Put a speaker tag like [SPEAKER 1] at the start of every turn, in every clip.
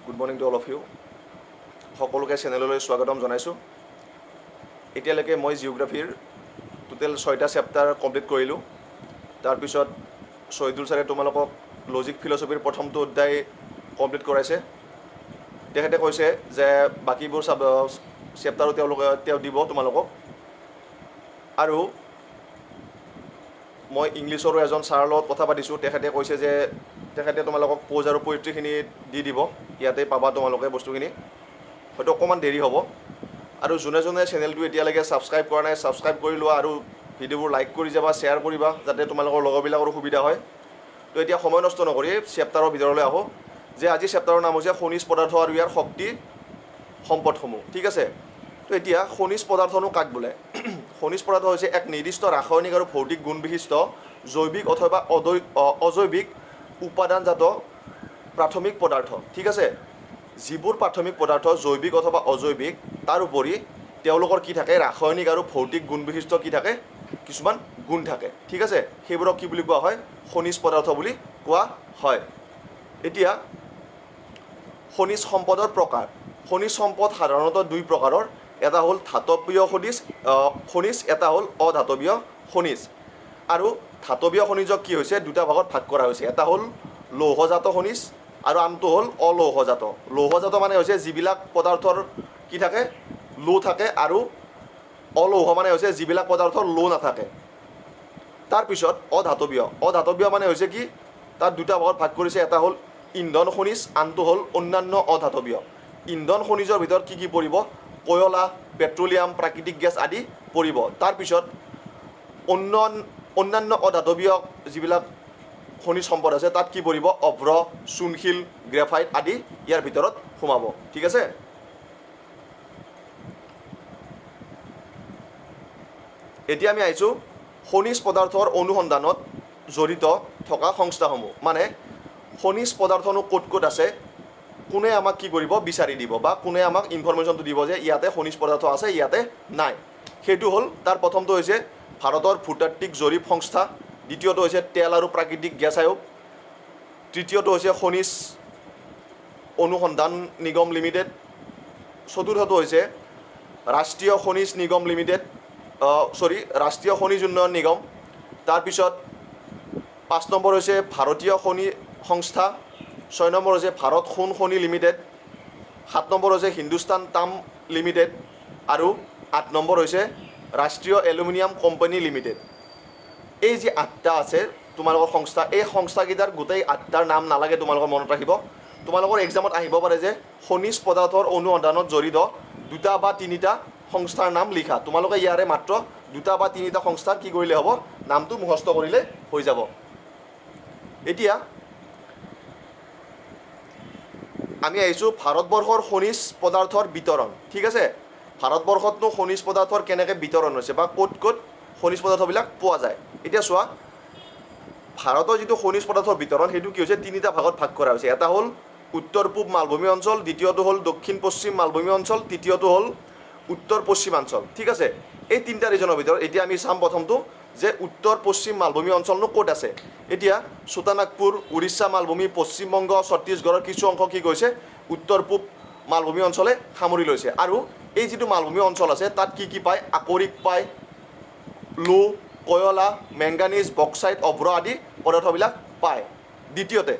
[SPEAKER 1] Good morning to all of you সকলোকে চেনেললৈ স্বাগতম জনাইছোঁ। এতিয়ালৈকে মই জিঅ'গ্ৰাফীৰ টোটেল 6টা চেপ্টাৰ কমপ্লিট কৰিলোঁ। তাৰপিছত শহীদুল ছাৰে তোমালোকক লজিক ফিলচফিৰ প্ৰথমটো অধ্যায় কমপ্লিট কৰাইছে। তেখেতে কৈছে যে বাকীবোৰ চেপ্টাৰো তেওঁ দিব তোমালোকক। আৰু মই ইংলিছৰো এজন ছাৰৰ লগত কথা পাতিছোঁ। তেখেতে কৈছে যে তেখেতে তোমালোকক প'জ আৰু পইট্ৰিখিনি দি দিব, ইয়াতে পাবা তোমালোকে বস্তুখিনি। হয়তো অকণমান দেৰি হ'ব। আৰু যোনে যোনে চেনেলটো এতিয়ালৈকে ছাবস্ক্ৰাইব কৰা নাই ছাবস্ক্ৰাইব কৰি লোৱা আৰু ভিডিঅ'বোৰ লাইক কৰি যাবা, শ্বেয়াৰ কৰিবা, যাতে তোমালোকৰ লগৰবিলাকৰো সুবিধা হয়। তো এতিয়া সময় নষ্ট নকৰি চেপ্টাৰৰ ভিতৰলৈ আহোঁ। যে আজি চেপ্টাৰৰ নাম হৈছে খনিজ পদাৰ্থ আৰু ইয়াৰ শক্তি সম্পদসমূহ। ঠিক আছে। তো এতিয়া খনিজ পদাৰ্থনো কাক বোলে? খনিজ পদাৰ্থ হৈছে এক নিৰ্দিষ্ট ৰাসায়নিক আৰু ভৌতিক গুণ বিশিষ্ট জৈৱিক অথবা অজৈৱিক উপাদানজাত প্ৰাথমিক পদাৰ্থ। ঠিক আছে। যিবোৰ প্ৰাথমিক পদাৰ্থ জৈৱিক অথবা অজৈৱিক, তাৰ উপৰি তেওঁলোকৰ কি থাকে? ৰাসায়নিক আৰু ভৌতিক গুণ বিশিষ্ট কি থাকে? কিছুমান গুণ থাকে। ঠিক আছে। সেইবোৰক কি বুলি কোৱা হয়? খনিজ পদাৰ্থ বুলি কোৱা হয়। এতিয়া খনিজ সম্পদৰ প্ৰকাৰ। খনিজ সম্পদ সাধাৰণতে দুই প্ৰকাৰৰ। এটা হ'ল ধাতৱীয় খনিজ, এটা হ'ল অধাতৱীয় খনিজ। আৰু ধাতৱীয় খনিজক কি হৈছে? দুটা ভাগত ভাগ কৰা হৈছে। এটা হ'ল লৌহজাত খনিজ আৰু আনটো হ'ল অলৌহজাত। লৌহজাত মানে হৈছে যিবিলাক পদাৰ্থৰ কি থাকে? লো থাকে, আৰু অলৌহ মানে হৈছে যিবিলাক পদাৰ্থৰ লো নাথাকে। তাৰপিছত অধাতৱীয় মানে হৈছে কি? তাত দুটা ভাগত ভাগ কৰিছে। এটা হ'ল ইন্ধন খনিজ, আনটো হ'ল অন্যান্য অধাতৱীয়। ইন্ধন খনিজৰ ভিতৰত কি কি পৰিব? কয়লা, পেট্ৰলিয়াম, প্ৰাকৃতিক গেছ আদি পৰিব। তাৰপিছত অন্যান্য অধাতৱীয় যিবিলাক খনিজ সম্পদ আছে তাত কি পৰিব? অভ্ৰ, চূণশিল, গ্ৰেফাইট আদি ইয়াৰ ভিতৰত সোমাব। ঠিক আছে। এতিয়া আমি আহিছোঁ খনিজ পদাৰ্থৰ অনুসন্ধানত জড়িত থকা সংস্থাসমূহ। মানে খনিজ পদাৰ্থনো ক'ত ক'ত আছে, কোনে আমাক কি কৰিব? বিচাৰি দিব, বা কোনে আমাক ইনফৰমেশ্যনটো দিব যে ইয়াতে খনিজ পদাৰ্থ আছে, ইয়াতে নাই। সেইটো হ'ল তাৰ প্ৰথমটো হৈছে ভাৰতৰ ভূতাত্ত্বিক জৰীপ সংস্থা। দ্বিতীয়টো হৈছে তেল আৰু প্ৰাকৃতিক গেছ আয়োগ। তৃতীয়টো হৈছে খনিজ অনুসন্ধান নিগম লিমিটেড। চতুৰ্থটো হৈছে ৰাষ্ট্ৰীয় খনিজ নিগম লিমিটেড, ৰাষ্ট্ৰীয় খনিজ উন্নয়ন নিগম। তাৰপিছত 5 নম্বৰ হৈছে ভাৰতীয় খনি সংস্থা। 6 নম্বৰ হৈছে ভাৰত সোণ খনি লিমিটেড। 7 নম্বৰ হৈছে হিন্দুস্তান তাম লিমিটেড। আৰু 8 নম্বৰ হৈছে ৰাষ্ট্ৰীয় এলুমিনিয়াম কোম্পানী লিমিটেড। এই যে 8টা আছে তোমালোকৰ সংস্থা, এই সংস্থাকেইটাৰ গোটেই 8টাৰ নাম নালাগে তোমালোকৰ মনত ৰাখিব। তোমালোকৰ এক্সামত আহিব পাৰে যে খনিজ পদাৰ্থৰ অনুসন্ধানত জড়িত 2টা বা 3টা সংস্থাৰ নাম লিখা। তোমালোকে ইয়াৰে মাত্ৰ 2টা বা 3টা সংস্থাৰ কি কৰিলে হ'ব? নামটো মুখস্থ কৰিলে হৈ যাব। এতিয়া আমি আহিছোঁ ভাৰতবৰ্ষৰ খনিজ পদাৰ্থৰ বিতৰণ। ঠিক আছে। ভাৰতবৰ্ষতনো খনিজ পদাৰ্থৰ কেনেকৈ বিতৰণ হৈছে, বা ক'ত ক'ত খনিজ পদাৰ্থবিলাক পোৱা যায়। এতিয়া চোৱা, ভাৰতৰ যিটো খনিজ পদাৰ্থৰ বিতৰণ সেইটো কি হৈছে? 3টা ভাগত ভাগ কৰা হৈছে। এটা হ'ল উত্তৰ পূব মালভূমি অঞ্চল, দ্বিতীয়টো হ'ল দক্ষিণ পশ্চিম মালভূমি অঞ্চল, তৃতীয়টো হ'ল উত্তৰ পশ্চিমাঞ্চল। ঠিক আছে। এই 3টা ৰিজনৰ ভিতৰত এতিয়া আমি চাম প্ৰথমটো যে উত্তৰ পশ্চিম মালভূমি অঞ্চলনো ক'ত আছে। এতিয়া ছোটানাগপুৰ, উৰিষ্যা মালভূমি, পশ্চিমবংগ, ছত্তীশগড়ৰ কিছু অংশ কি কৈছে? উত্তৰ পূব মালভূমি অঞ্চলে সামৰি লৈছে। আৰু এই যিটো মালভূমি অঞ্চল আছে তাত কি কি পায়? আকৰিক পায়, লো, কয়লা, মেংগানিজ, বক্সাইট, অভ্ৰ আদি পদাৰ্থবিলাক পায়। দ্বিতীয়তে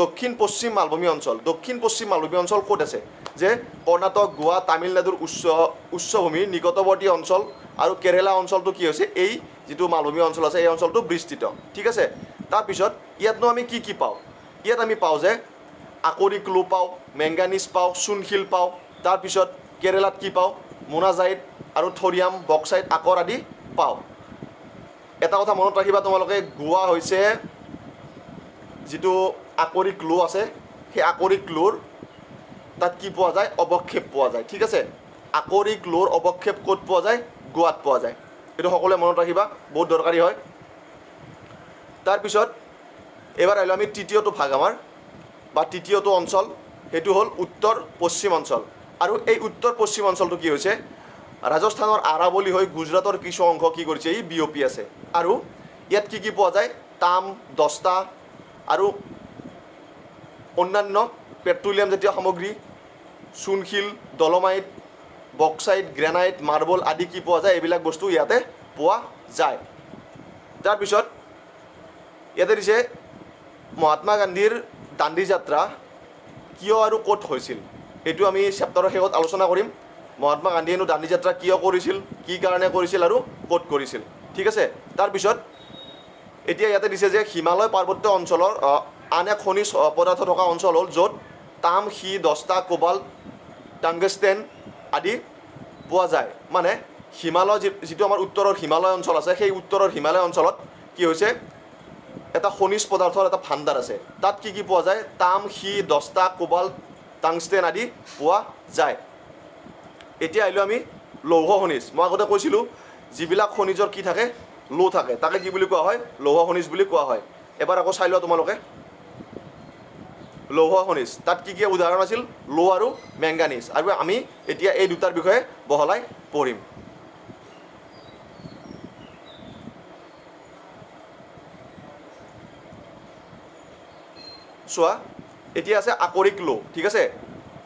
[SPEAKER 1] দক্ষিণ পশ্চিম মালভূমি অঞ্চল। দক্ষিণ পশ্চিম মালভূমি অঞ্চল ক'ত আছে? যে কৰ্ণাটক, গোৱা, তামিলনাডুৰ উচ্চভূমিৰ নিকটৱৰ্তী অঞ্চল আৰু কেৰেলা অঞ্চলটো কি হৈছে? এই যিটো মালভূমি অঞ্চল আছে এই অঞ্চলটো বিস্তৃত। ঠিক আছে। তাৰপিছত ইয়াতনো আমি কি কি পাওঁ? ইয়াত আমি পাওঁ যে আকৰিক লো পাওঁ, মেংগানিজ পাওঁ, চূণশিল পাওঁ। তাৰপিছত কেৰেলাত কি পাওঁ? মোনাজাইট আৰু থৰিয়াম, বক্সাইট, আকৰ আদি পাওঁ। এটা কথা মনত ৰাখিবা তোমালোকে, গোৱা হৈছে যিটো আকৰিক লো আছে, সেই আকৰিক লোৰ তাত কি পোৱা যায়? অৱক্ষেপ পোৱা যায়। ঠিক আছে। আকৰিক লোৰ অৱক্ষেপ ক'ত পোৱা যায়? গোৱাত পোৱা যায়। এইটো সকলোৱে মনত ৰাখিবা, বহুত দৰকাৰী হয়। তাৰপিছত এইবাৰ আহিলোঁ আমি তৃতীয়টো ভাগ আমাৰ, বা তৃতীয়টো অঞ্চল, সেইটো হ'ল উত্তৰ পশ্চিম অঞ্চল। আৰু এই উত্তৰ পশ্চিম অঞ্চলটো কি হৈছে? ৰাজস্থানৰ আৰাৱলী হৈ গুজৰাটৰ কিছু অংশ কি কৰিছে? ই বিয়পি আছে। আৰু ইয়াত কি কি পোৱা যায়? তাম, দস্তা আৰু অন্যান্য পেট্ৰলিয়াম জাতীয় সামগ্ৰী, চূণশিল, ডলমাইট, বক্সাইট, গ্ৰেনাইট, মাৰ্বল আদি কি পোৱা যায়, এইবিলাক বস্তু ইয়াতে পোৱা যায়। তাৰপিছত ইয়াতে দিছে মহাত্মা গান্ধীৰ দাণ্ডী যাত্ৰা কিয় আৰু ক'ত হৈছিল, এইটো আমি চেপ্টাৰৰ শেষত আলোচনা কৰিম। মহাত্মা গান্ধীয়েনো দাণ্ডী যাত্ৰা কিয় কৰিছিল, কি কাৰণে কৰিছিল আৰু ক'ত কৰিছিল, ঠিক আছে। তাৰপিছত এতিয়া ইয়াতে দিছে যে হিমালয় পাৰ্বত্য অঞ্চলৰ আন এক খনিজ পদাৰ্থ থকা অঞ্চল হ'ল য'ত তাম, সি, দস্তা, কোবাল্ট, টাংগষ্টেন আদি পোৱা যায়। মানে হিমালয় যিটো আমাৰ উত্তৰৰ হিমালয় অঞ্চল আছে, সেই উত্তৰৰ হিমালয় অঞ্চলত কি হৈছে, এটা খনিজ পদাৰ্থৰ এটা ভাণ্ডাৰ আছে। তাত কি কি পোৱা যায়, তাম, সি, দস্তা, কোবাল্ট, টাংষ্টেন আদি পোৱা যায়। এতিয়া আহিলোঁ আমি লৌহ খনিজ। মই আগতে কৈছিলোঁ যিবিলাক খনিজৰ কি থাকে, লো থাকে, তাকে কি বুলি কোৱা হয়, লৌহ খনিজ বুলি কোৱা হয়। এবাৰ আকৌ চাই লোৱা তোমালোকে লৌহ খনিজ, তাত কি কি উদাহৰণ আছিল, লো আৰু মেংগানিজ। আৰু আমি এতিয়া এই দুটাৰ বিষয়ে বহলাই পঢ়িম। চোৱা, এতিয়া আছে আকৰিক লো, ঠিক আছে।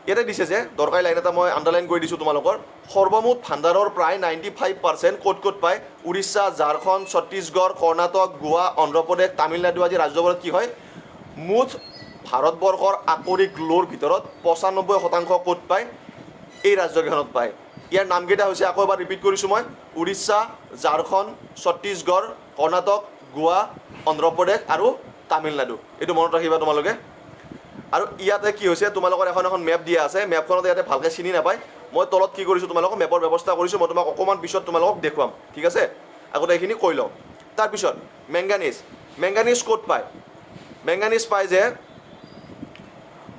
[SPEAKER 1] ইয়াতে দিছে যে দৰকাৰী লাইন এটা মই আণ্ডাৰলাইন কৰি দিছোঁ তোমালোকৰ, সৰ্বমুঠ ভাণ্ডাৰৰ প্ৰায় 95% ক'ত ক'ত পায়, উৰিষ্যা, ঝাৰখণ্ড, ছত্তীশগড়, কৰ্ণাটক, গোৱা, অন্ধ্ৰপ্ৰদেশ, তামিলনাডু আদি ৰাজ্যবোৰত কি হয়, মুঠ ভাৰতবৰ্ষৰ আকৰিক লোৰ ভিতৰত 95% ক'ত পায়, এই ৰাজ্যকেইখনত পায়। ইয়াৰ নামকেইটা হৈছে, আকৌ এবাৰ ৰিপিট কৰিছোঁ মই, উৰিষ্যা, ঝাৰখণ্ড, ছত্তীশগড়, কৰ্ণাটক, গোৱা, অন্ধ্ৰপ্ৰদেশ আৰু তামিলনাডু। এইটো মনত ৰাখিবা তোমালোকে। আৰু ইয়াতে কি হৈছে, তোমালোকৰ এখন মেপ দিয়া আছে, মেপখনত ইয়াতে ভালকৈ চিনি নাপায়। মই তলত কি কৰিছোঁ, তোমালোকক মেপৰ ব্যৱস্থা কৰিছোঁ, মই তোমাক অকণমান পিছত তোমালোকক দেখুৱাম, ঠিক আছে। আগতে এইখিনি কৈ লওঁ। তাৰপিছত মেংগানিজ, মেংগানিজ ক'ত পায়, মেংগানিজ পায় যে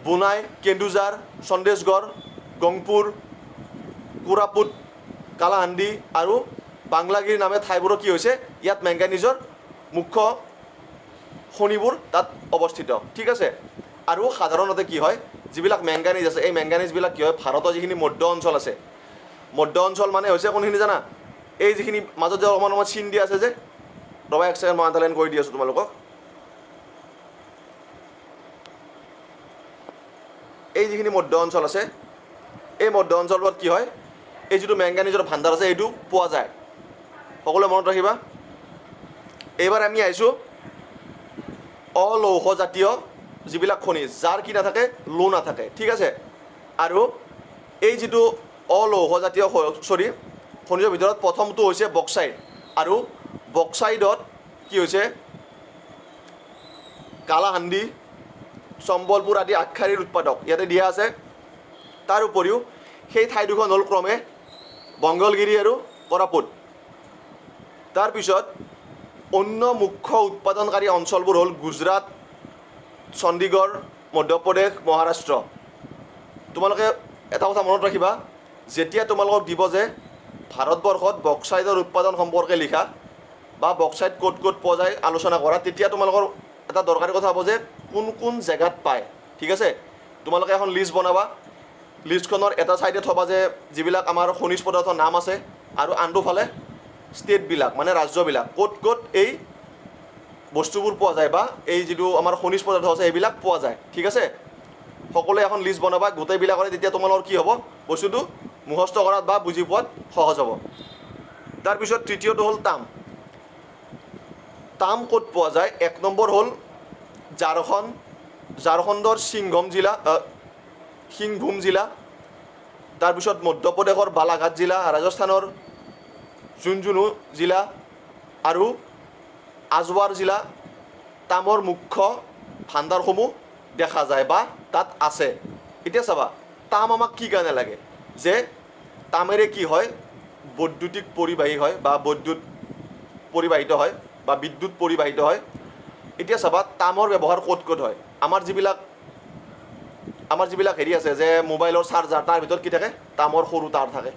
[SPEAKER 1] বুনাই, কেন্দুঝাৰ, চন্দেশগড়, গংপুৰ, কোৰাপুট, কালাহাণ্ডি আৰু বাংলাগিৰি নামে ঠাইবোৰৰ কি হৈছে, ইয়াত মেংগানিজৰ মুখ্য খনিবোৰ তাত অৱস্থিত, ঠিক আছে। আৰু সাধাৰণতে কি হয়, যিবিলাক মেংগানিজ আছে, এই মেংগানিজবিলাক কি হয়, ভাৰতৰ যিখিনি মধ্য অঞ্চল আছে, মধ্য অঞ্চল মানে হৈছে কোনখিনি জানা, এই যিখিনি মাজত যে অকণমান অকণমান চিন দিয়া আছে যে, ৰবা এক ছেকেণ্ড মই আণ্ডাৰলাইন কৰি দি আছোঁ তোমালোকক। এই যিখিনি মধ্য অঞ্চল আছে, এই মধ্য অঞ্চলত কি হয়, এই যিটো মেংগানিজৰ ভাণ্ডাৰ আছে এইটো পোৱা যায়। সকলোৱে মনত ৰাখিবা। এইবাৰ আমি আহিছোঁ অলৌহজাতীয় যিবিলাক খনিজ, যাৰ কি নাথাকে, লো নাথাকে, ঠিক আছে। আৰু এই যিটো অলৌহজাতীয় খনিজৰ ভিতৰত প্ৰথমটো হৈছে বক্সাইড। আৰু বক্সাইডত কি হৈছে, কালাহাণ্ডি, চম্বলপুৰ আদি আগশাৰীৰ উৎপাদক ইয়াতে দিয়া আছে। তাৰ উপৰিও সেই ঠাই দুখন হ'ল ক্ৰমে বংগলগিৰি আৰু কোৰাপুট। তাৰপিছত অন্য মুখ্য উৎপাদনকাৰী অঞ্চলবোৰ হ'ল গুজৰাট, চণ্ডীগড়, মধ্যপ্ৰদেশ, মহাৰাষ্ট্ৰ। তোমালোকে এটা কথা মনত ৰাখিবা, যেতিয়া তোমালোকক দিব যে ভাৰতবৰ্ষত বক্সাইডৰ উৎপাদন সম্পৰ্কে লিখা বা বক্সাইড ক'ত ক'ত পোৱা যায় আলোচনা কৰা, তেতিয়া তোমালোকৰ এটা দৰকাৰী কথা হ'ব যে কোন কোন জেগাত পায়, ঠিক আছে। তোমালোকে এখন লিষ্ট বনাবা, লিষ্টখনৰ এটা ছাইডে থবা যে যিবিলাক আমাৰ খনিজ পদাৰ্থৰ নাম আছে, আৰু আনটো ফালে ষ্টেটবিলাক মানে ৰাজ্যবিলাক ক'ত ক'ত এই বস্তুবোৰ পোৱা যায় বা এই যিটো আমাৰ খনিজ পদাৰ্থ আছে এইবিলাক পোৱা যায়, ঠিক আছে। সকলোৱে এখন লিষ্ট বনাবা গোটেইবিলাকৰে, তেতিয়া তোমালোকৰ কি হ'ব, বস্তুটো মুখস্থ কৰাত বা বুজি পোৱাত সহজ হ'ব। তাৰপিছত তৃতীয়টো হ'ল তাম। তাম ক'ত পোৱা যায়, এক নম্বৰ হ'ল ঝাৰখণ্ডৰ সিংভূম জিলা, তাৰপিছত মধ্যপ্ৰদেশৰ বালাঘাট জিলা, ৰাজস্থানৰ ঝুনঝুনু জিলা আৰু আজৱাৰ জিলা তামৰ মুখ্য ভাণ্ডাৰসমূহ দেখা যায় বা তাত আছে। এতিয়া চাবা, তাম আমাক কি কাৰণে লাগে, যে তামেৰে কি হয়, বৈদ্যুতিক পৰিবাহী হয় বা বিদ্যুৎ পৰিবাহিত হয়। এতিয়া চাবা, তামৰ ব্যৱহাৰ ক'ত ক'ত হয়, আমাৰ যিবিলাক হেৰি আছে যে মোবাইলৰ চাৰ্জাৰ, তাৰ ভিতৰত কি থাকে, তামৰ সৰু তাঁৰ থাকে।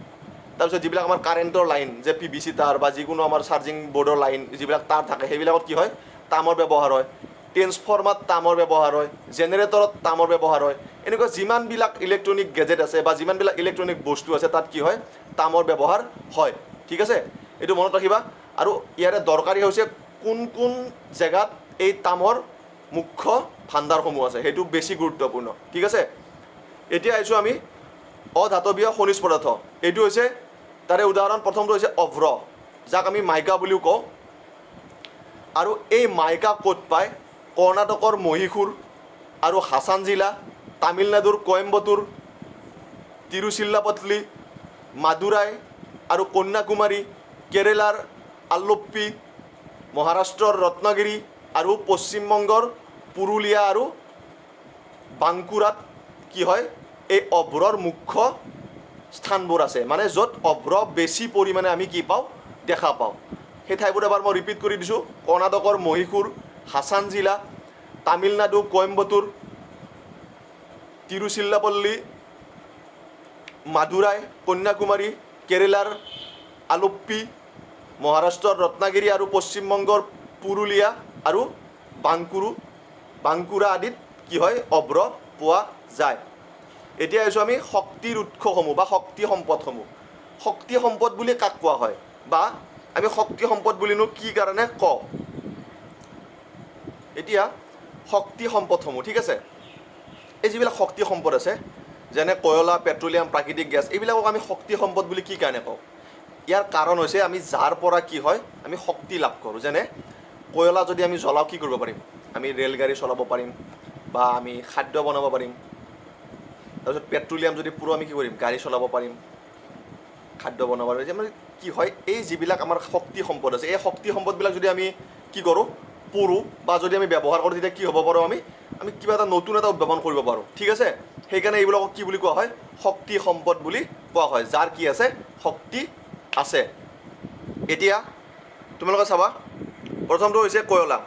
[SPEAKER 1] তাৰপিছত যিবিলাক আমাৰ কাৰেণ্টৰ লাইন, যে PVC তাঁৰ বা যিকোনো আমাৰ চাৰ্জিং বৰ্ডৰ লাইন যিবিলাক তাঁৰ থাকে, সেইবিলাকত কি হয়, তামৰ ব্যৱহাৰ হয়। ট্ৰেন্সফৰ্মাৰত তামৰ ব্যৱহাৰ হয়, জেনেৰেটৰত তামৰ ব্যৱহাৰ হয়। এনেকুৱা যিমানবিলাক ইলেক্ট্ৰনিক গেজেট আছে বা যিমানবিলাক ইলেক্ট্ৰনিক বস্তু আছে, তাত কি হয়, তামৰ ব্যৱহাৰ হয়, ঠিক আছে। এইটো মনত ৰাখিবা। আৰু ইয়াৰে দৰকাৰী হৈছে কোন কোন জেগাত এই তামৰ মুখ্য ভাণ্ডাৰসমূহ আছে, সেইটো বেছি গুৰুত্বপূৰ্ণ। ঠিক আছে, এতিয়া আহিছোঁ আমি অধাতৱীয় খনিজ পদাৰ্থ। এইটো হৈছে তাৰে উদাহৰণ, প্ৰথমটো হৈছে অভ্ৰ, যাক আমি মাইকা বুলিও কওঁ। আৰু এই মাইকা ক'ত পায়? কৰ্ণাটকৰ মহীশূৰ আৰু হাছান জিলা, তামিলনাডুৰ কইম্বটুৰ, তিৰুচিল্লাপল্লী, মাদুৰাই আৰু কন্যাকুমাৰী, কেৰেলাৰ আল্লুপ্পি, মহাৰাষ্ট্ৰৰ ৰত্নাগিৰি আৰু পশ্চিমবংগৰ পুৰুলিয়া আৰু বাংকুৰাত কি হয়, এই অভ্ৰৰ মুখ্য স্থানবোৰ আছে, মানে য'ত অভ্ৰ বেছি পৰিমাণে আমি কি পাওঁ, দেখা পাওঁ। সেই ঠাইবোৰ এবাৰ মই ৰিপিট কৰি দিছোঁ। কৰ্ণাটকৰ মহীশূৰ, হাছান জিলা, তামিলনাডু কইম্বটুৰ, তিৰুচিল্লাপল্লী, মাদুৰাই, কন্যাকুমাৰী, কেৰেলাৰ আলুপ্পি, মহাৰাষ্ট্ৰৰ ৰত্নাগিৰি আৰু পশ্চিমবংগৰ পুৰুলিয়া আৰু বাংকুৰা আদিত কি হয়, অভ্ৰ পোৱা যায়। এতিয়া আহিছোঁ আমি শক্তিৰ উৎসসমূহ বা শক্তি সম্পদসমূহ। শক্তি সম্পদ বুলি কাক কোৱা হয়, বা আমি শক্তি সম্পদ বুলিনো কি কাৰণে কওঁ? এতিয়া শক্তি সম্পদসমূহ, ঠিক আছে, এই যিবিলাক শক্তি সম্পদ আছে, যেনে কয়লা, পেট্ৰলিয়াম, প্ৰাকৃতিক গেছ, এইবিলাকক আমি শক্তি সম্পদ বুলি কি কাৰণে কওঁ? ইয়াৰ কাৰণ হৈছে আমি যাৰ পৰা কি হয়, আমি শক্তি লাভ কৰোঁ। যেনে কয়লা যদি আমি জ্বলাওঁ কি কৰিব পাৰিম? আমি ৰেলগাড়ী চলাব পাৰিম বা আমি খাদ্য বনাব পাৰিম। তাৰপিছত পেট্ৰলিয়াম যদি পুৰোঁ আমি কি কৰিম? গাড়ী চলাব পাৰিম, খাদ্য বনাব পাৰিম। যে মানে কি হয়, এই যিবিলাক আমাৰ শক্তি সম্পদ আছে, এই শক্তি সম্পদবিলাক যদি আমি কি কৰোঁ, পুৰোঁ বা যদি আমি ব্যৱহাৰ কৰোঁ, তেতিয়া কি হ'ব পাৰোঁ, আমি কিবা এটা নতুন এটা উদ্ভাৱন কৰিব পাৰোঁ। ঠিক আছে, সেইকাৰণে এইবিলাকক কি বুলি কোৱা হয়? শক্তি সম্পদ বুলি কোৱা হয়, যাৰ কি আছে, শক্তি আছে। এতিয়া তোমালোকে চাবা, প্ৰথমটো হৈছে কয়লা।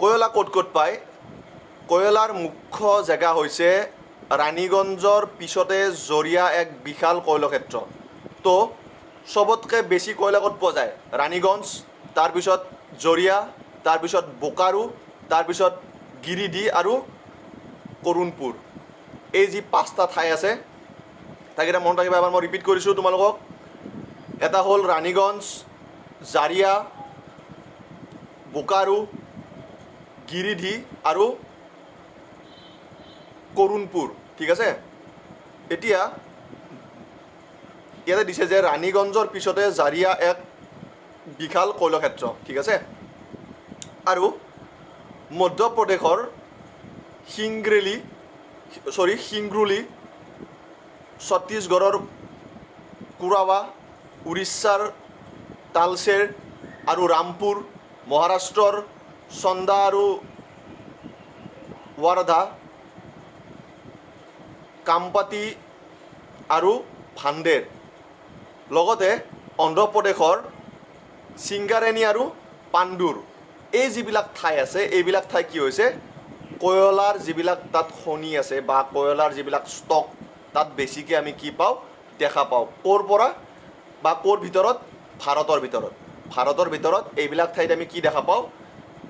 [SPEAKER 1] কয়লা ক'ত ক'ত পায়? কয়লাৰ মুখ্য জেগা হৈছে ৰাণীগঞ্জৰ পিছতে জৰিয়া এক বিশাল কয়লাক্ষেত্ৰ। তো চবতকৈ বেছি কয়লা ক'ত পোৱা যায়? ৰাণীগঞ্জ, তাৰপিছত জৰিয়া, তাৰপিছত বোকাৰো, তাৰপিছত গিৰিডি আৰু কৰুণপুৰ। এই যি 5টা ঠাই আছে, তাকেইটা মনত ৰাখিবা। এবাৰ মই ৰিপিট কৰিছোঁ তোমালোকক। এটা হ'ল ৰাণীগঞ্জ, জাৰিয়া, বোকাৰো, গিৰিধি আৰু কৰুণপুৰ। ঠিক আছে, এতিয়া ইয়াতে দিছে যে ৰাণীগঞ্জৰ পিছতে জাৰিয়া এক বিশাল কয়লাক্ষেত্ৰ। ঠিক আছে, আৰু মধ্যপ্ৰদেশৰ সিংগ্ৰুলি, ছত্তীশগড়ৰ কুৰাৱা, উৰিষ্যাৰ তালচেৰ আৰু ৰামপুৰ, মহাৰাষ্ট্ৰৰ চন্দা আৰু ৱাৰ্ধা, কামপাতি আৰু ভাণ্ডেৰ, লগতে অন্ধ্ৰপ্ৰদেশৰ ছিংগাৰেণী আৰু পাণ্ডুৰ। এই যিবিলাক ঠাই আছে, এইবিলাক ঠাই কি হৈছে, কয়লাৰ যিবিলাক তাত খনি আছে বা কয়লাৰ যিবিলাক ষ্টক তাত বেছিকৈ আমি কি পাওঁ, দেখা পাওঁ। ক'ৰ পৰা বা ক'ৰ ভিতৰত? ভাৰতৰ ভিতৰত এইবিলাক ঠাইত আমি কি দেখা পাওঁ?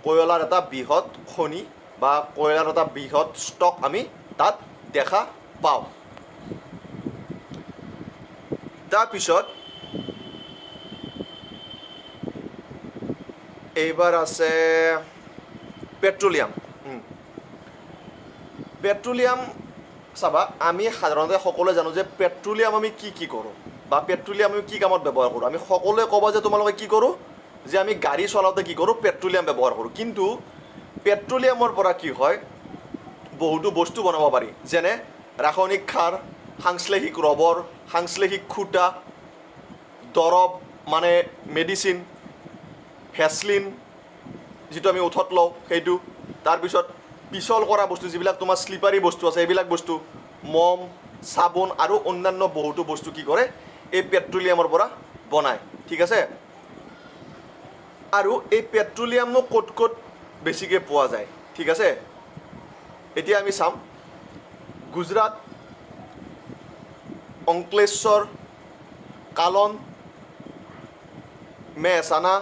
[SPEAKER 1] কয়লাৰ এটা বৃহৎ খনি বা কয়লাৰ এটা বৃহৎ ষ্টক আমি তাত দেখা পাওঁ। তাৰপিছত এইবাৰ আছে পেট্ৰলিয়াম। পেট্ৰলিয়াম চাবা, আমি সাধাৰণতে সকলোৱে জানো যে পেট্ৰলিয়াম আমি কি কৰোঁ বা পেট্ৰলিয়াম আমি কি কামত ব্যৱহাৰ কৰোঁ। আমি সকলোৱে ক'ব যে তোমালোকে কি কৰোঁ, যে আমি গাড়ী চলাওঁতে কি কৰোঁ, পেট্ৰলিয়াম ব্যৱহাৰ কৰোঁ। কিন্তু পেট্ৰলিয়ামৰ পৰা কি হয়, বহুতো বস্তু বনাব পাৰি। যেনে ৰাসায়নিক সাৰ, সাংশ্লেষিক ৰবৰ, সাংশ্লেষিক সূতা, দৰৱ মানে মেডিচিন, ভেচলিন যিটো আমি ওঠত লওঁ সেইটো, তাৰপিছত পিছল কৰা বস্তু যিবিলাক তোমাৰ শ্লিপাৰী বস্তু আছে, এইবিলাক বস্তু, মম, চাবোন আৰু অন্যান্য বহুতো বস্তু কি কৰে, এই পেট্ৰলিয়ামৰ পৰা বনায়। ঠিক আছে, আৰু এই পেট্ৰলিয়ামনো ক'ত ক'ত বেছিকৈ পোৱা যায়? ঠিক আছে, এতিয়া আমি চাম। গুজৰাট, অংকলেশ্বৰ, কালন, মেহছানা,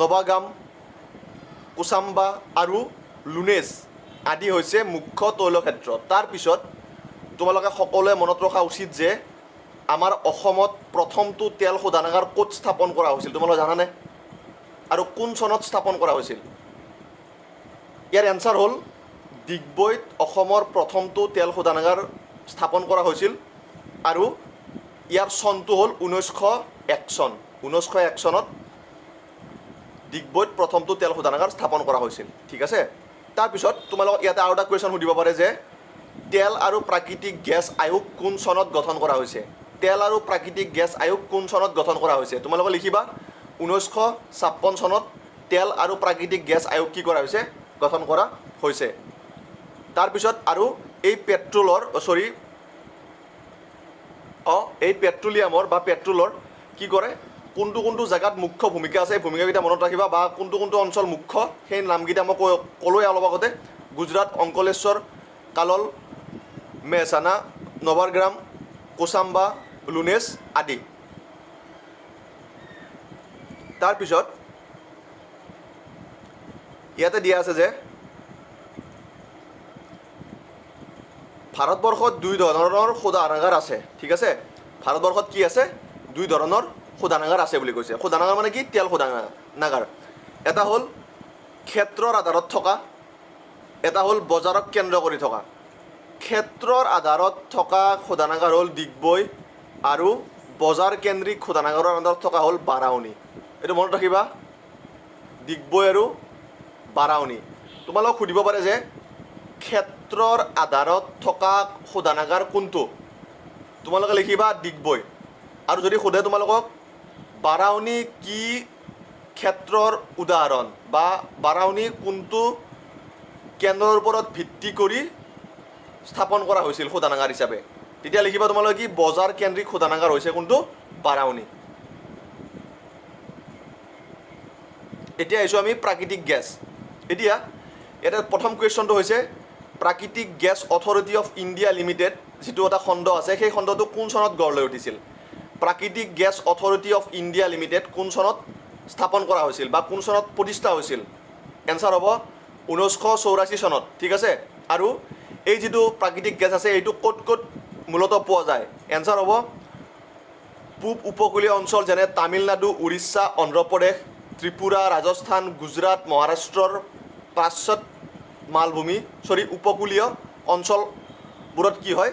[SPEAKER 1] নৱাগাম, কোচাম্বা আৰু লুনেজ আদি হৈছে মুখ্য তৈলক্ষেত্ৰ। তাৰপিছত তোমালোকে সকলোৱে মনত ৰখা উচিত যে আমাৰ অসমত প্ৰথমটো তেল শোধনাগাৰ ক'ত স্থাপন কৰা হৈছিল, তোমালোকে জানানে? আৰু কোন চনত স্থাপন কৰা হৈছিল? ইয়াৰ এনচাৰ হ'ল ডিগবৈত অসমৰ প্ৰথমটো তেল শোধনাগাৰ স্থাপন কৰা হৈছিল আৰু ইয়াৰ চনটো হ'ল 1901 চন। 1901 চনত ডিগবৈত প্ৰথমটো তেল শোধনাগাৰ স্থাপন কৰা হৈছিল। ঠিক আছে, তাৰপিছত তোমালোকক ইয়াতে আৰু এটা কুৱেশ্যন সুধিব পাৰে যে তেল আৰু প্ৰাকৃতিক গেছ আয়োগ কোন চনত গঠন কৰা হৈছে? তেল আৰু প্ৰাকৃতিক গেছ আয়োগ কোন চনত গঠন কৰা হৈছে? তোমালোকে লিখিবা 1956 চনত তেল আৰু প্ৰাকৃতিক গেছ আয়োগ কি কৰা হৈছে? গঠন কৰা হৈছে। তাৰপিছত আৰু এই পেট্ৰলিয়ামৰ বা পেট্ৰলৰ কি কৰে, কোনটো কোনটো জেগাত মুখ্য ভূমিকা আছে, ভূমিকাকেইটা মনত ৰাখিবা, বা কোনটো কোনটো অঞ্চল মুখ্য সেই নামকেইটা মই ক'লোৱে অলপ আগতে। গুজৰাট, অংকলেশ্বৰ, কালল, মেহছানা, নৱাৰগ্ৰাম, কোচাম্বা, লুনেছ আদি। তাৰপিছত ইয়াতে দিয়া আছে যে ভাৰতবৰ্ষত 2 ধৰণৰ শোধনাগাৰ আছে। ঠিক আছে, ভাৰতবৰ্ষত কি আছে? 2 ধৰণৰ শোধনাগাৰ আছে বুলি কৈছে। শোধনাগাৰ মানে কি? তেল শোধনাগাৰ। এটা হ'ল ক্ষেত্ৰৰ আধাৰত থকা, এটা হ'ল বজাৰক কেন্দ্ৰ কৰি থকা। ক্ষেত্ৰৰ আধাৰত থকা শোধনাগাৰ হ'ল ডিগবৈ আৰু বজাৰ কেন্দ্ৰিক শোধনাগাৰৰ আধাৰত থকা হ'ল বাৰাউনী। এইটো মনত ৰাখিবা, ডিগবৈ আৰু বাৰাউনী। তোমালোকক সুধিব পাৰে যে ক্ষেত্ৰৰ আধাৰত থকা শোধনাগাৰ কোনটো? তোমালোকে লিখিবা ডিগবৈ। আৰু যদি সোধে তোমালোকক বাৰাউনী কি ক্ষেত্ৰৰ উদাহৰণ বা বাৰাউনী কোনটো কেন্দ্ৰৰ ওপৰত ভিত্তি কৰি স্থাপন কৰা হৈছিল শোধনাগাৰ হিচাপে, তেতিয়া লিখিবা তোমালোকে কি বজাৰ কেন্দ্ৰিক শোধনাগাৰ হৈছে কোনটো? বাৰাউনী। এতিয়া আহিছোঁ আমি প্ৰাকৃতিক গেছ। এতিয়া ইয়াতে প্ৰথম কুৱেশ্যনটো হৈছে প্ৰাকৃতিক Gas Authority of India limited যিটো এটা খণ্ড আছে, সেই খণ্ডটো কোন চনত গঢ় লৈ উঠিছিল? প্ৰাকৃতিক Gas Authority of India limited কোন চনত স্থাপন কৰা হৈছিল বা কোন চনত প্ৰতিষ্ঠা হৈছিল? এনচাৰ হ'ব 1984 চনত। ঠিক আছে, আৰু এই যিটো প্ৰাকৃতিক গেছ আছে এইটো ক'ত ক'ত মূলতঃ পোৱা যায়? এনচাৰ হ'ব পূব উপকূলীয় অঞ্চল যেনে তামিলনাডু, উৰিষ্যা, অন্ধ্ৰপ্ৰদেশ, ত্ৰিপুৰা, ৰাজস্থান, গুজৰাট, মহাৰাষ্ট্ৰৰ প্ৰাচ্যত মালভূমি উপকূলীয় অঞ্চলবোৰত কি হয়?